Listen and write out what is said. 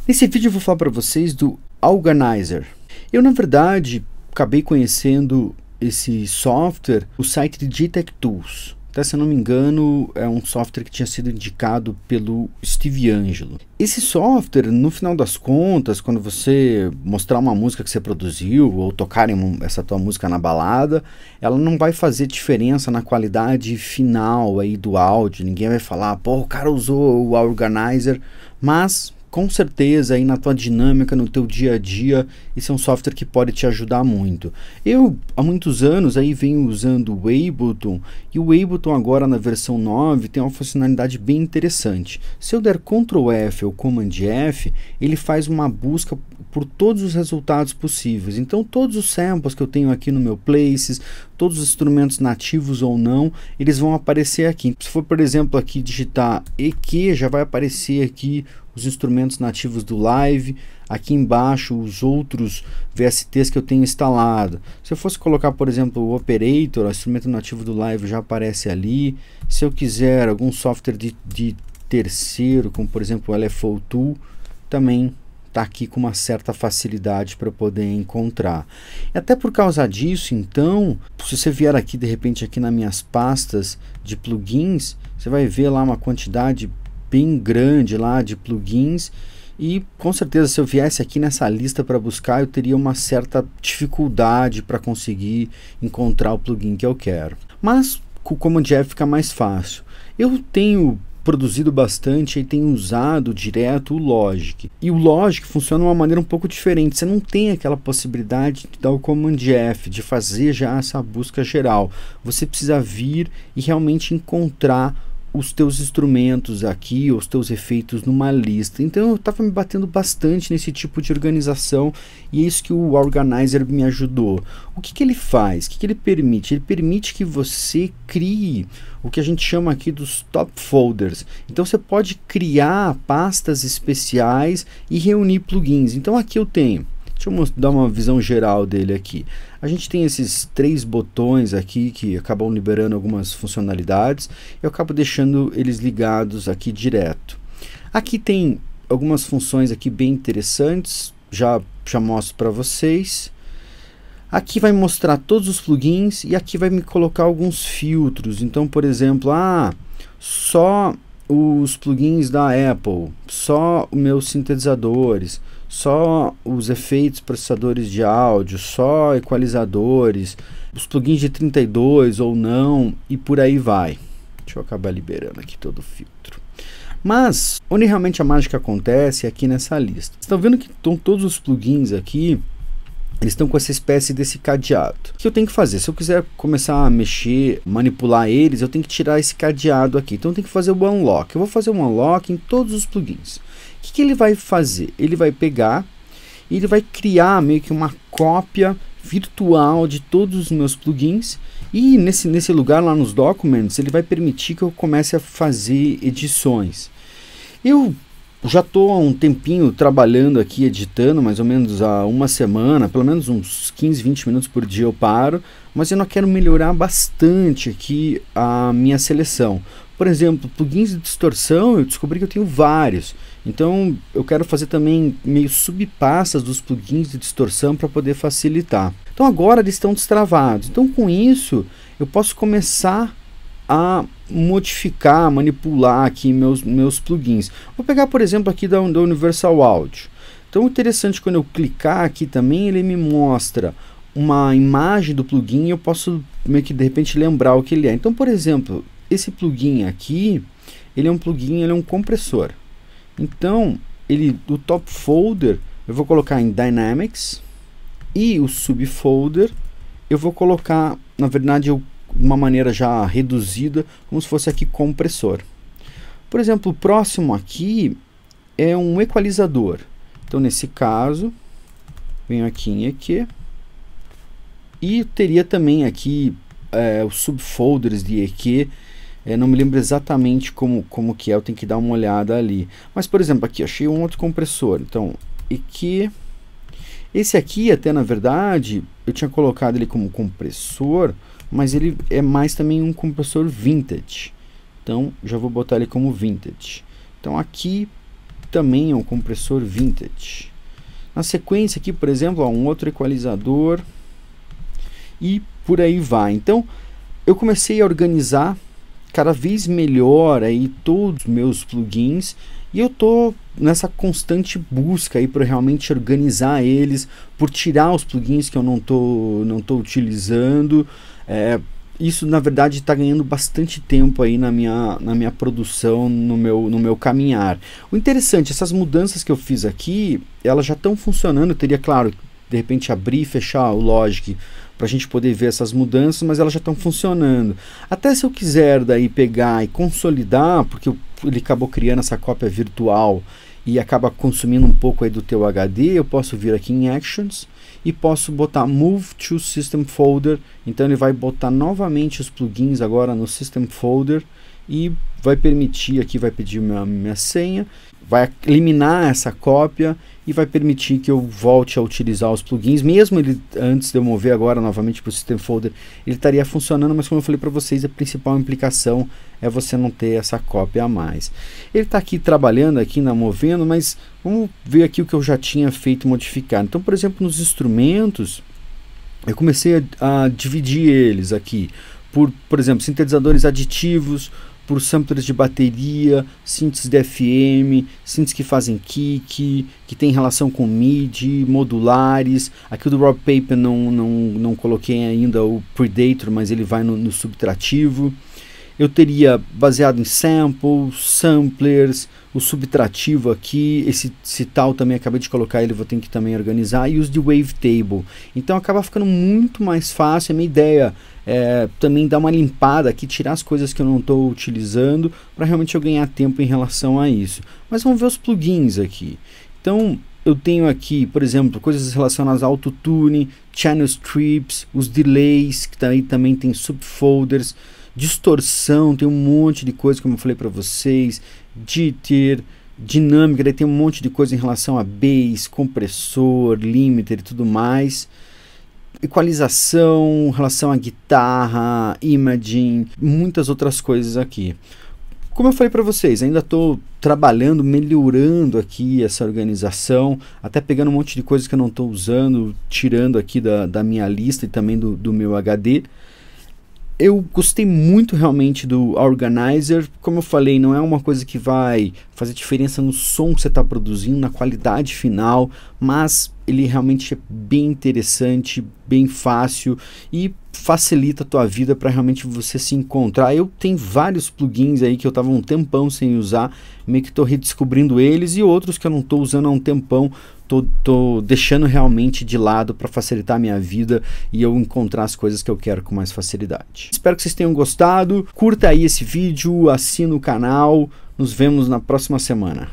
Nesse vídeo eu vou falar para vocês do Organizer. Eu, na verdade, acabei conhecendo esse software, o site de JTech Tools. Até, se eu não me engano, é um software que tinha sido indicado pelo Steve Angelo. Esse software, no final das contas, quando você mostrar uma música que você produziu ou tocar essa tua música na balada, ela não vai fazer diferença na qualidade final aí do áudio. Ninguém vai falar, pô, o cara usou o Organizer, mas com certeza aí na tua dinâmica, no teu dia a dia, esse é um software que pode te ajudar muito. Eu há muitos anos aí venho usando o Ableton, e o Ableton agora na versão 9 tem uma funcionalidade bem interessante. Se eu der Ctrl F ou Command F, ele faz uma busca por todos os resultados possíveis. Então todos os samples que eu tenho aqui no meu Places, todos os instrumentos nativos ou não, eles vão aparecer aqui. Se for, por exemplo, aqui digitar EQ, já vai aparecer aqui os instrumentos nativos do Live, aqui embaixo os outros VSTs que eu tenho instalado. Se eu fosse colocar, por exemplo, o Operator, o instrumento nativo do Live já aparece ali. Se eu quiser algum software de terceiro, como por exemplo o LFO Tool, também está aqui com uma certa facilidade para poder encontrar. E até por causa disso, então, se você vier aqui de repente aqui nas minhas pastas de plugins, você vai ver lá uma quantidade bem grande lá de plugins, e com certeza se eu viesse aqui nessa lista para buscar, eu teria uma certa dificuldade para conseguir encontrar o plugin que eu quero. Mas com o Command F fica mais fácil. Eu tenho produzido bastante e tenho usado direto o Logic. E o Logic funciona de uma maneira um pouco diferente. Você não tem aquela possibilidade de dar o Command F, de fazer já essa busca geral. Você precisa vir e realmente encontrar os teus instrumentos aqui, os teus efeitos numa lista. Então eu estava me batendo bastante nesse tipo de organização, e é isso que o Organizer me ajudou. O que ele faz? O que ele permite? Ele permite que você crie o que a gente chama aqui dos top folders. Então você pode criar pastas especiais e reunir plugins. Então aqui eu tenho, deixa eu dar uma visão geral dele aqui. A gente tem esses 3 botões aqui que acabam liberando algumas funcionalidades. Eu acabo deixando eles ligados aqui direto. Aqui tem algumas funções aqui bem interessantes. Já mostro para vocês. Aqui vai mostrar todos os plugins e aqui vai me colocar alguns filtros. Então, por exemplo, só os plugins da Apple, só os meus sintetizadores, só os efeitos processadores de áudio, só equalizadores, os plugins de 32 ou não, e por aí vai. Deixa eu acabar liberando aqui todo o filtro. Mas onde realmente a mágica acontece é aqui nessa lista. Vocês estão vendo que estão todos os plugins aqui, eles estão com essa espécie desse cadeado. O que eu tenho que fazer? Se eu quiser começar a mexer, manipular eles, eu tenho que tirar esse cadeado aqui. Então eu tenho que fazer o unlock. Eu vou fazer um unlock em todos os plugins. O que ele vai fazer? Ele vai pegar e ele vai criar meio que uma cópia virtual de todos os meus plugins, e nesse lugar lá nos documents ele vai permitir que eu comece a fazer edições. Eu já estou há um tempinho trabalhando aqui, editando, mais ou menos há uma semana, pelo menos uns 15, 20 minutos por dia eu paro, mas eu não quero melhorar bastante aqui a minha seleção. Por exemplo, plugins de distorção, eu descobri que eu tenho vários. Então eu quero fazer também meio subpastas dos plugins de distorção para poder facilitar. Então agora eles estão destravados. Então com isso eu posso começar a modificar, manipular aqui meus plugins. Vou pegar, por exemplo, aqui da Universal Audio. Então interessante, quando eu clicar aqui também, ele me mostra uma imagem do plugin e eu posso meio que de repente lembrar o que ele é. Então, por exemplo, esse plugin aqui, ele é um plugin, ele é um compressor. Então, o top folder eu vou colocar em Dynamics, e o subfolder eu vou colocar, na verdade, de uma maneira já reduzida, como se fosse aqui compressor. Por exemplo, o próximo aqui é um equalizador. Então, nesse caso, venho aqui em EQ, e teria também aqui os subfolders de EQ. Não me lembro exatamente como que é, eu tenho que dar uma olhada ali. Mas, por exemplo, aqui achei um outro compressor. Então, EQ. Esse aqui, até na verdade, eu tinha colocado ele como compressor, mas ele é mais também um compressor vintage. Então, já vou botar ele como vintage. Então, aqui também é um compressor vintage. Na sequência aqui, por exemplo, ó, um outro equalizador e por aí vai. Então eu comecei a organizar cada vez melhor aí todos os meus plugins e eu tô nessa constante busca aí para realmente organizar eles, por tirar os plugins que eu não tô utilizando. Isso na verdade está ganhando bastante tempo aí na minha produção, no meu caminhar. O interessante, essas mudanças que eu fiz aqui, elas já estão funcionando. Eu teria, claro, de repente abrir e fechar o Logic para a gente poder ver essas mudanças, mas elas já estão funcionando. Até se eu quiser daí pegar e consolidar, porque ele acabou criando essa cópia virtual e acaba consumindo um pouco aí do teu HD, eu posso vir aqui em Actions e posso botar Move to System Folder. Então ele vai botar novamente os plugins agora no System Folder e vai permitir aqui, vai pedir minha senha, vai eliminar essa cópia e vai permitir que eu volte a utilizar os plugins. Mesmo ele, antes de eu mover agora novamente para o System Folder, ele estaria funcionando, mas como eu falei para vocês, a principal implicação é você não ter essa cópia a mais. Ele está aqui trabalhando, aqui na movendo, mas vamos ver aqui o que eu já tinha feito e modificar. Então, por exemplo, nos instrumentos, eu comecei a dividir eles aqui por exemplo, sintetizadores aditivos, por samplers de bateria, synths de FM, synths que fazem kick, que tem relação com MIDI, modulares. Aqui o do Rob Paper não coloquei ainda o Predator, mas ele vai no subtrativo. Eu teria baseado em samples, samplers, o subtrativo aqui, esse tal também acabei de colocar, ele vou ter que também organizar, e os de wavetable. Então acaba ficando muito mais fácil. A minha ideia é também dar uma limpada aqui, tirar as coisas que eu não estou utilizando, para realmente eu ganhar tempo em relação a isso. Mas vamos ver os plugins aqui. Então eu tenho aqui, por exemplo, coisas relacionadas a autotune, channel strips, os delays, que também tem subfolders, distorção, tem um monte de coisa, como eu falei para vocês, jitter, dinâmica, daí tem um monte de coisa em relação a bass, compressor, limiter e tudo mais, equalização, relação à guitarra, imaging, muitas outras coisas aqui. Como eu falei para vocês, ainda estou trabalhando, melhorando aqui essa organização, até pegando um monte de coisas que eu não estou usando, tirando aqui da minha lista e também do meu HD. Eu gostei muito realmente do Organizer. Como eu falei, não é uma coisa que vai fazer diferença no som que você está produzindo, na qualidade final, mas ele realmente é bem interessante, bem fácil e facilita a tua vida para realmente você se encontrar. Eu tenho vários plugins aí que eu estava um tempão sem usar, meio que estou redescobrindo eles, e outros que eu não estou usando há um tempão, tô deixando realmente de lado para facilitar a minha vida e eu encontrar as coisas que eu quero com mais facilidade. Espero que vocês tenham gostado, curta aí esse vídeo, assina o canal, nos vemos na próxima semana.